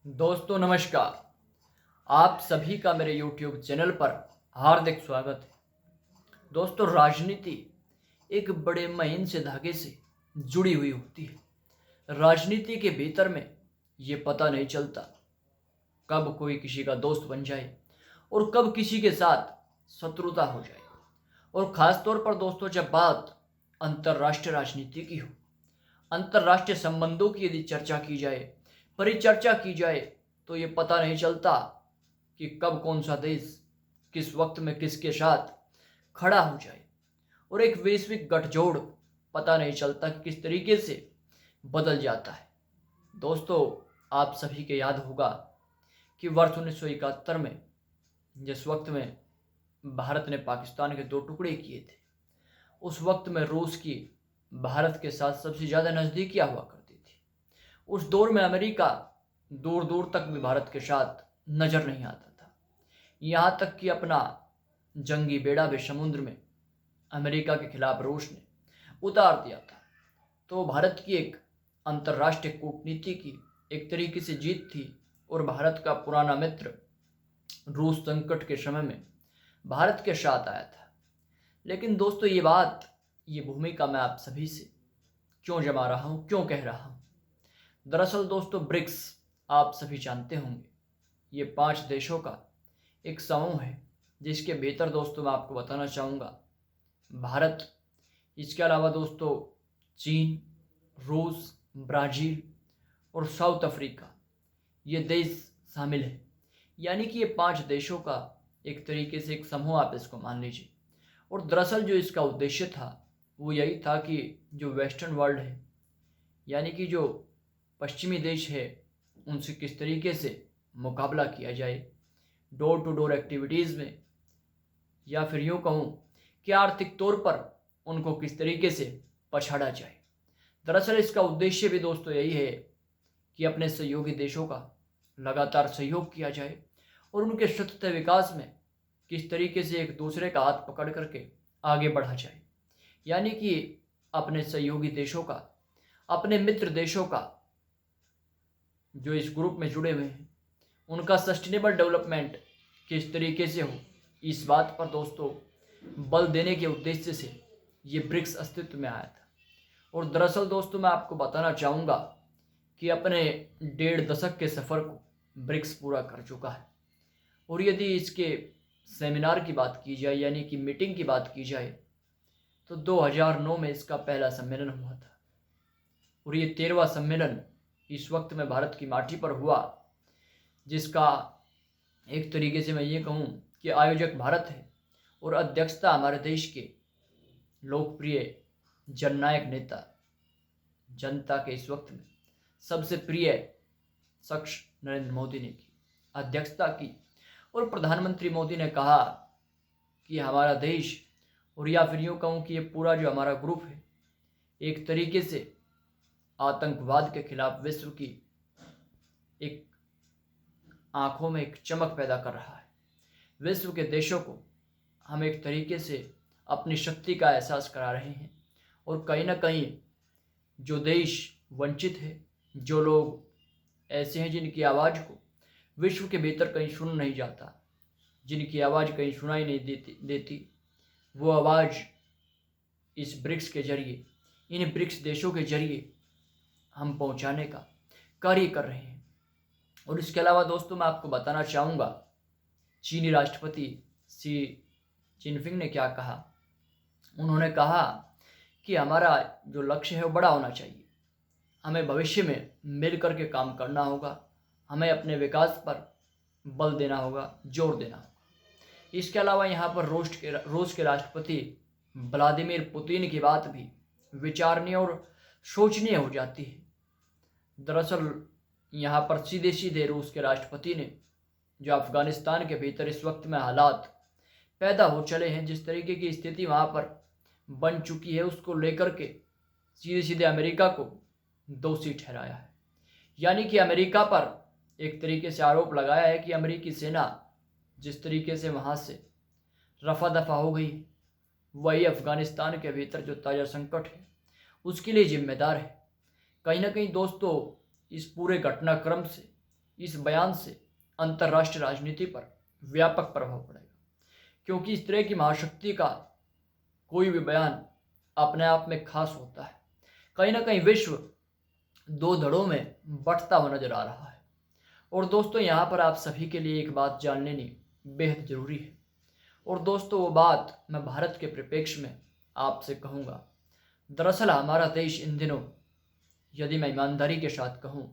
दोस्तों नमस्कार। आप सभी का मेरे YouTube चैनल पर हार्दिक स्वागत है। दोस्तों राजनीति एक बड़े महीन से धागे से जुड़ी हुई होती है। राजनीति के भीतर में ये पता नहीं चलता कब कोई किसी का दोस्त बन जाए और कब किसी के साथ शत्रुता हो जाए। और ख़ास तौर पर दोस्तों जब बात अंतर्राष्ट्रीय राजनीति की हो, अंतर्राष्ट्रीय संबंधों की यदि चर्चा की जाए, परिचर्चा की जाए, तो ये पता नहीं चलता कि कब कौन सा देश किस वक्त में किसके साथ खड़ा हो जाए और एक वैश्विक गठजोड़ पता नहीं चलता कि किस तरीके से बदल जाता है। दोस्तों आप सभी के याद होगा कि वर्ष 1971 में जिस वक्त में भारत ने पाकिस्तान के दो टुकड़े किए थे, उस वक्त में रूस की भारत के साथ सबसे ज़्यादा नज़दीकियाँ हुआ करती थी। उस दौर में अमेरिका दूर दूर तक भी भारत के साथ नज़र नहीं आता था। यहाँ तक कि अपना जंगी बेड़ा भी समुद्र में अमेरिका के खिलाफ रूस ने उतार दिया था। तो भारत की एक अंतर्राष्ट्रीय कूटनीति की एक तरीके से जीत थी और भारत का पुराना मित्र रूस संकट के समय में भारत के साथ आया था। लेकिन दोस्तों ये भूमिका मैं आप सभी से क्यों जमा रहा हूँ, क्यों कह रहा हूँ? दरअसल दोस्तों ब्रिक्स आप सभी जानते होंगे, ये 5 देशों का एक समूह है जिसके भीतर दोस्तों मैं आपको बताना चाहूँगा भारत, इसके अलावा दोस्तों चीन, रूस, ब्राज़ील और साउथ अफ्रीका, ये देश शामिल है। यानी कि ये 5 देशों का एक तरीके से एक समूह आप इसको मान लीजिए। और दरअसल जो इसका उद्देश्य था वो यही था कि जो वेस्टर्न वर्ल्ड है, यानी कि जो पश्चिमी देश है, उनसे किस तरीके से मुकाबला किया जाए डोर टू डोर एक्टिविटीज़ में, या फिर यूँ कहूँ कि आर्थिक तौर पर उनको किस तरीके से पछाड़ा जाए। दरअसल इसका उद्देश्य भी दोस्तों यही है कि अपने सहयोगी देशों का लगातार सहयोग किया जाए और उनके सतत विकास में किस तरीके से एक दूसरे का हाथ पकड़ करके आगे बढ़ा जाए। यानी कि अपने सहयोगी देशों का, अपने मित्र देशों का जो इस ग्रुप में जुड़े हुए हैं, उनका सस्टेनेबल डेवलपमेंट किस तरीके से हो, इस बात पर दोस्तों बल देने के उद्देश्य से ये ब्रिक्स अस्तित्व में आया था। और दरअसल दोस्तों मैं आपको बताना चाहूँगा कि अपने 1.5 दशक के सफ़र को ब्रिक्स पूरा कर चुका है। और यदि इसके सेमिनार की बात की जाए, यानी कि मीटिंग की बात की जाए, तो 2009 में इसका पहला सम्मेलन हुआ था और ये 13वां सम्मेलन इस वक्त में भारत की माटी पर हुआ, जिसका एक तरीके से मैं ये कहूँ कि आयोजक भारत है और अध्यक्षता हमारे देश के लोकप्रिय जननायक नेता, जनता के इस वक्त में सबसे प्रिय शख्स नरेंद्र मोदी ने की, अध्यक्षता की। और प्रधानमंत्री मोदी ने कहा कि हमारा देश, और या फिर यूँ कहूँ कि ये पूरा जो हमारा ग्रुप है, एक तरीके से आतंकवाद के खिलाफ विश्व की एक आंखों में एक चमक पैदा कर रहा है। विश्व के देशों को हम एक तरीके से अपनी शक्ति का एहसास करा रहे हैं और कहीं ना कहीं जो देश वंचित है, जो लोग ऐसे हैं जिनकी आवाज़ को विश्व के भीतर कहीं सुन नहीं जाता, जिनकी आवाज़ कहीं सुनाई नहीं देती, वो आवाज़ इस ब्रिक्स के जरिए, इन ब्रिक्स देशों के जरिए हम पहुंचाने का कार्य कर रहे हैं। और इसके अलावा दोस्तों मैं आपको बताना चाहूँगा चीनी राष्ट्रपति शी जिनपिंग ने क्या कहा। उन्होंने कहा कि हमारा जो लक्ष्य है वो बड़ा होना चाहिए, हमें भविष्य में मिल कर के काम करना होगा, हमें अपने विकास पर बल देना होगा, जोर देना होगा। इसके अलावा यहाँ पर रूस के राष्ट्रपति व्लादिमीर पुतिन की बात भी विचारणीय और सोचनीय हो जाती है। दरअसल यहाँ पर सीधे सीधे रूस के राष्ट्रपति ने जो अफ़गानिस्तान के भीतर इस वक्त में हालात पैदा हो चले हैं, जिस तरीके की स्थिति वहाँ पर बन चुकी है, उसको लेकर के सीधे सीधे अमेरिका को दोषी ठहराया है। यानी कि अमेरिका पर एक तरीके से आरोप लगाया है कि अमेरिकी सेना जिस तरीके से वहाँ से रफा दफा हो गई, वही अफ़गानिस्तान के भीतर जो ताज़ा संकट है उसके लिए जिम्मेदार है। कहीं ना कहीं दोस्तों इस पूरे घटनाक्रम से इस बयान से अंतर्राष्ट्रीय राजनीति पर व्यापक प्रभाव पड़ेगा, क्योंकि इस तरह की महाशक्ति का कोई भी बयान अपने आप में खास होता है। कहीं ना कहीं विश्व दो धड़ों में बंटता हुआ नजर आ रहा है। और दोस्तों, यहाँ पर आप सभी के लिए एक बात जान लेनी बेहद जरूरी है। और दोस्तों, वो बात मैं भारत के परिप्रेक्ष्य में आपसे कहूँगा। दरअसल हमारा देश इन दिनों, यदि मैं ईमानदारी के साथ कहूँ,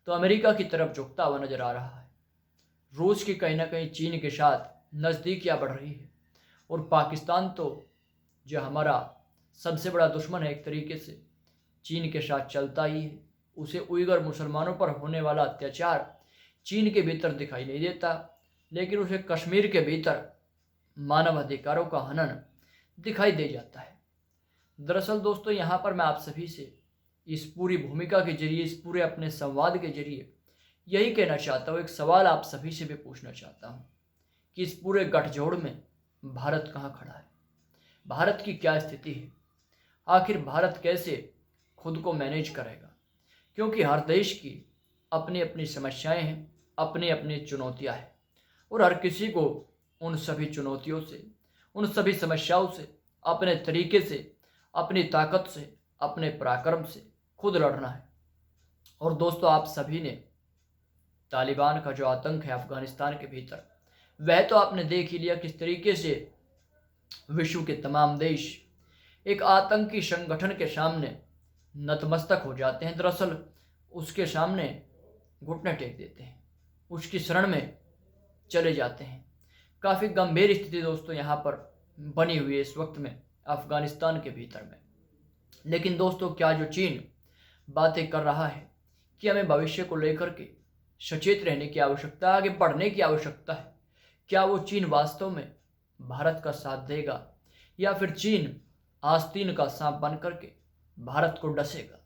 तो अमेरिका की तरफ झुकता हुआ नजर आ रहा है। रूस की कहीं ना कहीं चीन के साथ नज़दीकियाँ बढ़ रही है। और पाकिस्तान तो जो हमारा सबसे बड़ा दुश्मन है, एक तरीके से चीन के साथ चलता ही है। उसे उइगर मुसलमानों पर होने वाला अत्याचार चीन के भीतर दिखाई नहीं देता, लेकिन उसे कश्मीर के भीतर मानव अधिकारों का हनन दिखाई दे जाता है। दरअसल दोस्तों, यहाँ पर मैं आप सभी से इस पूरी भूमिका के जरिए, इस पूरे अपने संवाद के जरिए यही कहना चाहता हूँ, एक सवाल आप सभी से भी पूछना चाहता हूँ कि इस पूरे गठजोड़ में भारत कहाँ खड़ा है, भारत की क्या स्थिति है, आखिर भारत कैसे खुद को मैनेज करेगा। क्योंकि हर देश की अपनी अपनी समस्याएं हैं, अपनी अपनी चुनौतियां हैं, और हर किसी को उन सभी चुनौतियों से, उन सभी समस्याओं से अपने तरीके से, अपनी ताकत से, अपने पराक्रम से खुद लड़ना है। और दोस्तों, आप सभी ने तालिबान का जो आतंक है अफगानिस्तान के भीतर, वह तो आपने देख ही लिया किस तरीके से विश्व के तमाम देश एक आतंकी संगठन के सामने नतमस्तक हो जाते हैं। दरअसल उसके सामने घुटने टेक देते हैं, उसकी शरण में चले जाते हैं। काफ़ी गंभीर स्थिति दोस्तों यहाँ पर बनी हुई है इस वक्त में अफगानिस्तान के भीतर में। लेकिन दोस्तों, क्या जो चीन बातें कर रहा है कि हमें भविष्य को लेकर के सचेत रहने की आवश्यकता है, आगे बढ़ने की आवश्यकता है, क्या वो चीन वास्तव में भारत का साथ देगा, या फिर चीन आस्तीन का सांप बन करके भारत को डसेगा।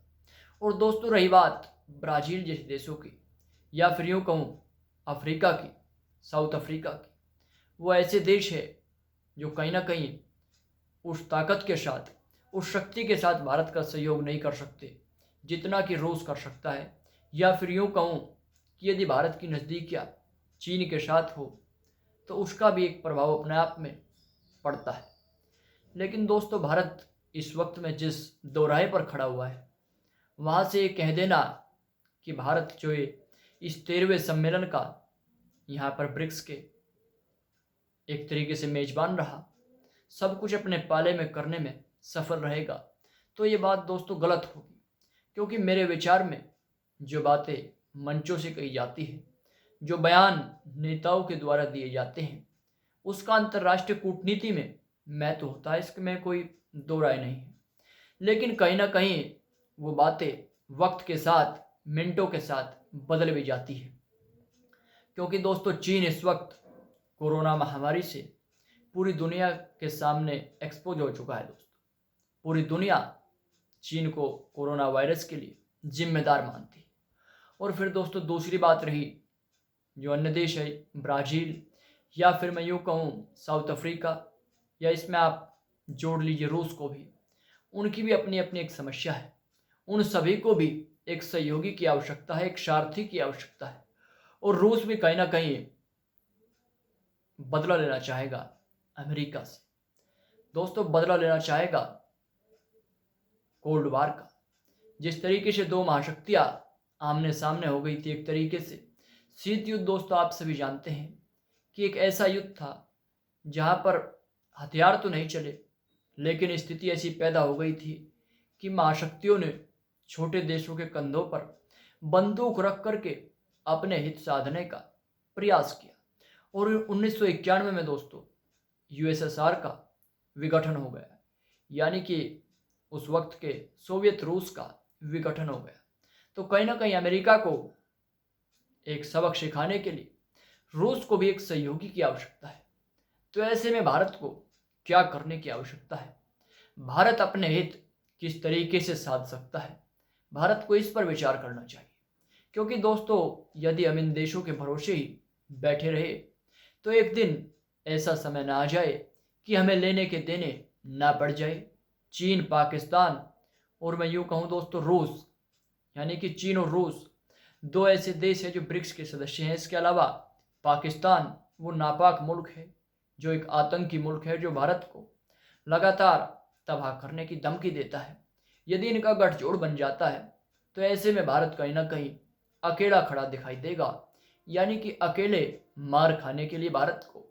और दोस्तों, रही बात ब्राज़ील जैसे देशों की, या फिर यूँ कहूँ अफ्रीका की, साउथ अफ्रीका की, वो ऐसे देश है जो कहीं ना कहीं उस ताकत के साथ, उस शक्ति के साथ भारत का सहयोग नहीं कर सकते जितना कि रूस कर सकता है। या फिर यूँ कहूँ कि यदि भारत की नज़दीकियाँ चीन के साथ हो तो उसका भी एक प्रभाव अपने आप में पड़ता है। लेकिन दोस्तों, भारत इस वक्त में जिस दोराहे पर खड़ा हुआ है, वहाँ से ये कह देना कि भारत जो है इस 13वें सम्मेलन का यहाँ पर ब्रिक्स के एक तरीके से मेजबान रहा, सब कुछ अपने पाले में करने में सफल रहेगा, तो ये बात दोस्तों गलत होगी। क्योंकि मेरे विचार में जो बातें मंचों से कही जाती है, जो बयान नेताओं के द्वारा दिए जाते हैं, उसका अंतर्राष्ट्रीय कूटनीति में महत्व होता है, इसमें कोई दो राय नहीं है। लेकिन कहीं ना कहीं वो बातें वक्त के साथ, मिनटों के साथ बदल भी जाती है। क्योंकि दोस्तों, चीन इस वक्त कोरोना महामारी से पूरी दुनिया के सामने एक्सपोज हो चुका है। दोस्तों, पूरी दुनिया चीन को कोरोना वायरस के लिए जिम्मेदार मानती है। और फिर दोस्तों, दूसरी बात रही जो अन्य देश है, ब्राज़ील, या फिर मैं यूँ कहूँ साउथ अफ्रीका, या इसमें आप जोड़ लीजिए रूस को भी, उनकी भी अपनी अपनी एक समस्या है। उन सभी को भी एक सहयोगी की आवश्यकता है, एक सारथी की आवश्यकता है। और रूस भी कहीं ना कहीं बदला लेना चाहेगा अमेरिका से। दोस्तों, बदला लेना चाहेगा कोल्ड वार का। जिस तरीके से दो महाशक्तियां आमने सामने हो गई थी, एक तरीके से शीत युद्ध, दोस्तों आप सभी जानते हैं कि एक ऐसा युद्ध था जहां पर हथियार तो नहीं चले, लेकिन स्थिति ऐसी पैदा हो गई थी कि महाशक्तियों ने छोटे देशों के कंधों पर बंदूक रख करके अपने हित साधने का प्रयास किया। और 1991 में दोस्तों यूएसएसआर का विघटन हो गया, यानी कि उस वक्त के सोवियत रूस का विघटन हो गया। तो कहीं ना कहीं अमेरिका को एक सबक सिखाने के लिए रूस को भी एक सहयोगी की आवश्यकता है। तो ऐसे में भारत को क्या करने की आवश्यकता है, भारत अपने हित किस तरीके से साध सकता है, भारत को इस पर विचार करना चाहिए। क्योंकि दोस्तों, यदि हम इन देशों के भरोसे ही बैठे रहे तो एक दिन ऐसा समय ना आ जाए कि हमें लेने के देने ना बढ़ जाए। चीन, पाकिस्तान, और मैं यूँ कहूँ दोस्तों रूस, यानी कि चीन और रूस दो ऐसे देश हैं जो ब्रिक्स के सदस्य हैं। इसके अलावा पाकिस्तान वो नापाक मुल्क है, जो एक आतंकी मुल्क है, जो भारत को लगातार तबाह करने की धमकी देता है। यदि इनका गठजोड़ बन जाता है तो ऐसे में भारत कहीं ना कहीं अकेला खड़ा दिखाई देगा, यानी कि अकेले मार खाने के लिए भारत को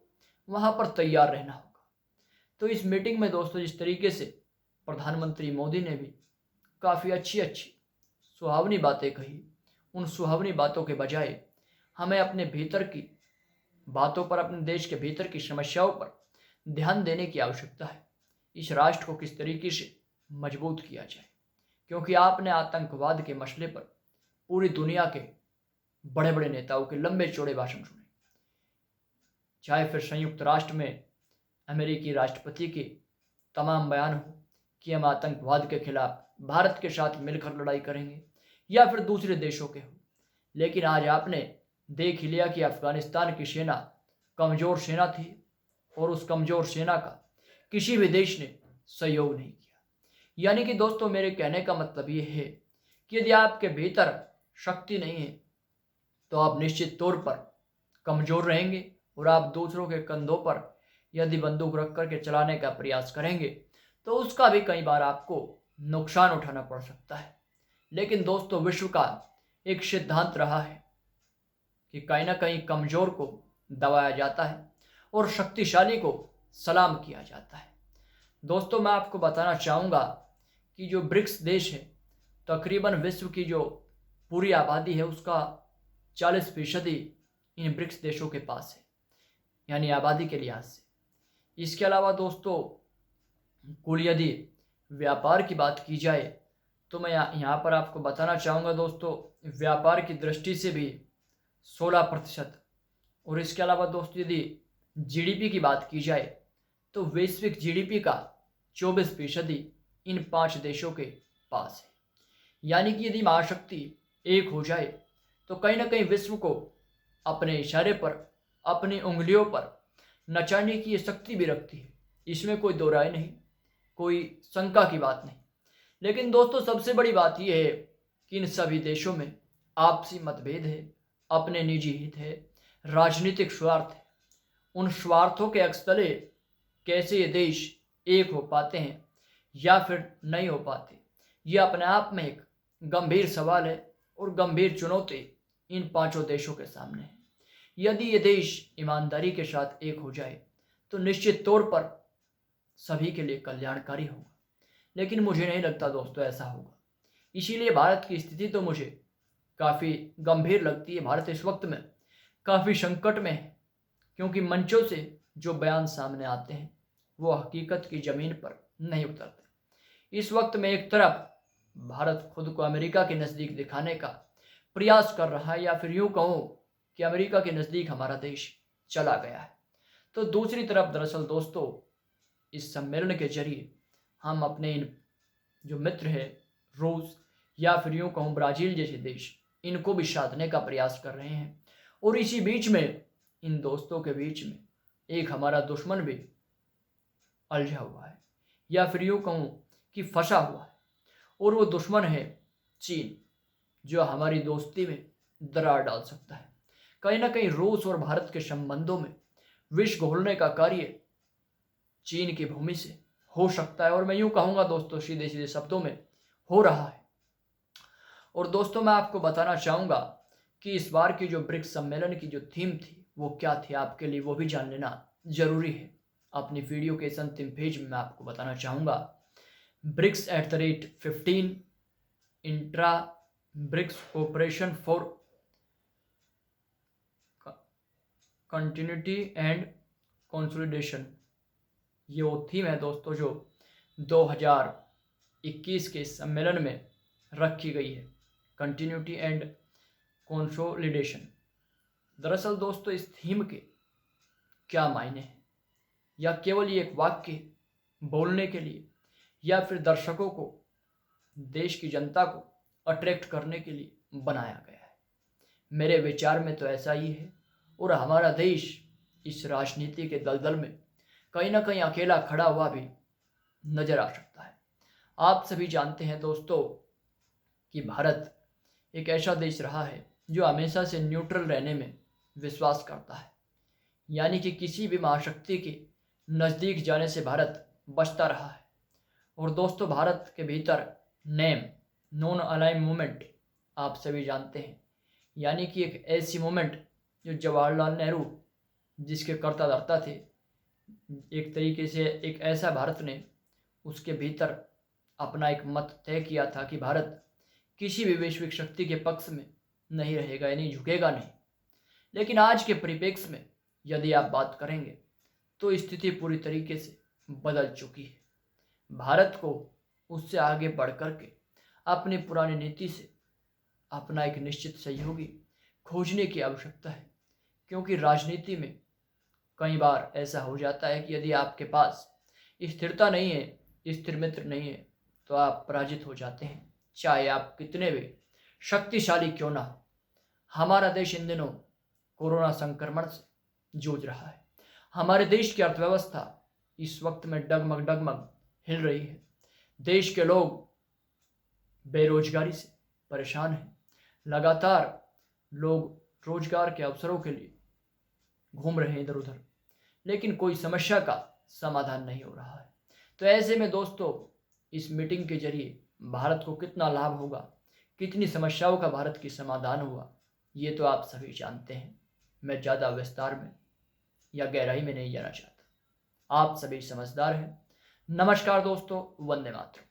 वहां पर तैयार रहना होगा। तो इस मीटिंग में दोस्तों जिस तरीके से प्रधानमंत्री मोदी ने भी काफ़ी अच्छी अच्छी सुहावनी बातें कही, उन सुहावनी बातों के बजाय हमें अपने भीतर की बातों पर, अपने देश के भीतर की समस्याओं पर ध्यान देने की आवश्यकता है। इस राष्ट्र को किस तरीके से मजबूत किया जाए, क्योंकि आपने आतंकवाद के मसले पर पूरी दुनिया के बड़े बड़े नेताओं के लंबे चौड़े भाषण सुने, चाहे फिर संयुक्त राष्ट्र में अमेरिकी राष्ट्रपति के तमाम बयान हो कि हम आतंकवाद के खिलाफ भारत के साथ मिलकर लड़ाई करेंगे, या फिर दूसरे देशों के हो। लेकिन आज आपने देख ही लिया कि अफगानिस्तान की सेना कमज़ोर सेना थी और उस कमज़ोर सेना का किसी भी देश ने सहयोग नहीं किया। यानी कि दोस्तों मेरे कहने का मतलब ये है कि यदि आपके भीतर शक्ति नहीं है तो आप निश्चित तौर पर कमज़ोर रहेंगे, और आप दूसरों के कंधों पर यदि बंदूक रख करके चलाने का प्रयास करेंगे तो उसका भी कई बार आपको नुकसान उठाना पड़ सकता है। लेकिन दोस्तों विश्व का एक सिद्धांत रहा है कि कहीं ना कहीं कमज़ोर को दबाया जाता है और शक्तिशाली को सलाम किया जाता है। दोस्तों मैं आपको बताना चाहूँगा कि जो ब्रिक्स देश है, तकरीबन विश्व की जो पूरी आबादी है उसका 40% इन ब्रिक्स देशों के पास है, यानी आबादी के लिहाज से। इसके अलावा दोस्तों कुल यदि व्यापार की बात की जाए तो मैं यहाँ पर आपको बताना चाहूँगा दोस्तों, व्यापार की दृष्टि से भी 16%, और इसके अलावा दोस्तों यदि जीडीपी की बात की जाए तो वैश्विक जीडीपी का 24% इन 5 देशों के पास है। यानी कि यदि महाशक्ति एक हो जाए तो कहीं ना कहीं विश्व को अपने इशारे पर, अपनी उंगलियों पर नचाने की ये शक्ति भी रखती है, इसमें कोई दो राय नहीं, कोई शंका की बात नहीं। लेकिन दोस्तों सबसे बड़ी बात यह है कि इन सभी देशों में आपसी मतभेद है, अपने निजी हित है, राजनीतिक स्वार्थ है। उन स्वार्थों के अक्सतले कैसे ये देश एक हो पाते हैं या फिर नहीं हो पाते, ये अपने आप में एक गंभीर सवाल है और गंभीर चुनौती इन 5 देशों के सामने है। यदि ये देश ईमानदारी के साथ एक हो जाए तो निश्चित तौर पर सभी के लिए कल्याणकारी होगा, लेकिन मुझे नहीं लगता दोस्तों ऐसा होगा। इसीलिए भारत की स्थिति तो मुझे काफ़ी गंभीर लगती है। भारत इस वक्त में काफ़ी संकट में है, क्योंकि मंचों से जो बयान सामने आते हैं वो हकीकत की ज़मीन पर नहीं उतरते। इस वक्त में एक तरफ भारत खुद को अमेरिका के नज़दीक दिखाने का प्रयास कर रहा है, या फिर यूँ कहूँ कि अमेरिका के नज़दीक हमारा देश चला गया है, तो दूसरी तरफ दरअसल दोस्तों इस सम्मेलन के जरिए हम अपने इन जो मित्र है रूस या फिर यूँ कहूँ ब्राज़ील जैसे देश, इनको भी साधने का प्रयास कर रहे हैं। और इसी बीच में इन दोस्तों के बीच में एक हमारा दुश्मन भी उलझा हुआ है, या फिर यूँ कहूँ कि फंसा हुआ है, और वो दुश्मन है चीन, जो हमारी दोस्ती में दरार डाल सकता है। कहीं ना कहीं रूस और भारत के संबंधों में विष घोलने का कार्य चीन की भूमि से हो सकता है, और मैं यूँ कहूँगा दोस्तों सीधे सीधे शब्दों में हो रहा है। और दोस्तों मैं आपको बताना चाहूँगा कि इस बार की जो ब्रिक्स सम्मेलन की जो थीम थी वो क्या थी आपके लिए, वो भी जान लेना जरूरी है। अपनी वीडियो के इस अंतिम पेज में मैं आपको बताना चाहूँगा BRICS @15 intra BRICS cooperation for continuity and consolidation, ये वो थीम है दोस्तों जो 2021 के सम्मेलन में रखी गई है, कंटिन्यूटी एंड कंसोलिडेशन। दरअसल दोस्तों इस थीम के क्या मायने हैं, या केवल ये एक वाक्य बोलने के लिए, या फिर दर्शकों को, देश की जनता को अट्रैक्ट करने के लिए बनाया गया है? मेरे विचार में तो ऐसा ही है, और हमारा देश इस राजनीति के दलदल में कहीं ना कहीं अकेला खड़ा हुआ भी नजर आ सकता है। आप सभी जानते हैं दोस्तों कि भारत एक ऐसा देश रहा है जो हमेशा से न्यूट्रल रहने में विश्वास करता है, यानी कि किसी भी महाशक्ति के नज़दीक जाने से भारत बचता रहा है। और दोस्तों, भारत के भीतर नेम नॉन अलाइन मूवमेंट आप सभी जानते हैं, यानी कि एक ऐसी मूवमेंट जो जवाहरलाल नेहरू जिसके कर्ता धर्ता थे, एक तरीके से एक ऐसा भारत ने उसके भीतर अपना एक मत तय किया था कि भारत किसी भी वैश्विक शक्ति के पक्ष में नहीं रहेगा, यानी झुकेगा नहीं। लेकिन आज के परिप्रेक्ष्य में यदि आप बात करेंगे तो स्थिति पूरी तरीके से बदल चुकी है। भारत को उससे आगे बढ़ कर के अपनी पुरानी नीति से अपना एक निश्चित सहयोगी खोजने की आवश्यकता है, क्योंकि राजनीति में कई बार ऐसा हो जाता है कि यदि आपके पास स्थिरता नहीं है, स्थिर मित्र नहीं है, तो आप पराजित हो जाते हैं, चाहे आप कितने भी शक्तिशाली क्यों ना हो। हमारा देश इन दिनों कोरोना संक्रमण से जूझ रहा है। हमारे देश की अर्थव्यवस्था इस वक्त में डगमग डगमग हिल रही है। देश के लोग बेरोजगारी से परेशान हैं। लगातार लोग रोजगार के अवसरों के लिए घूम रहे हैं इधर उधर, लेकिन कोई समस्या का समाधान नहीं हो रहा है। तो ऐसे में दोस्तों, इस मीटिंग के जरिए भारत को कितना लाभ होगा, कितनी समस्याओं का भारत की समाधान हुआ, ये तो आप सभी जानते हैं। मैं ज़्यादा विस्तार में या गहराई में नहीं जाना चाहता, आप सभी समझदार हैं। नमस्कार दोस्तों, वंदे मातरम।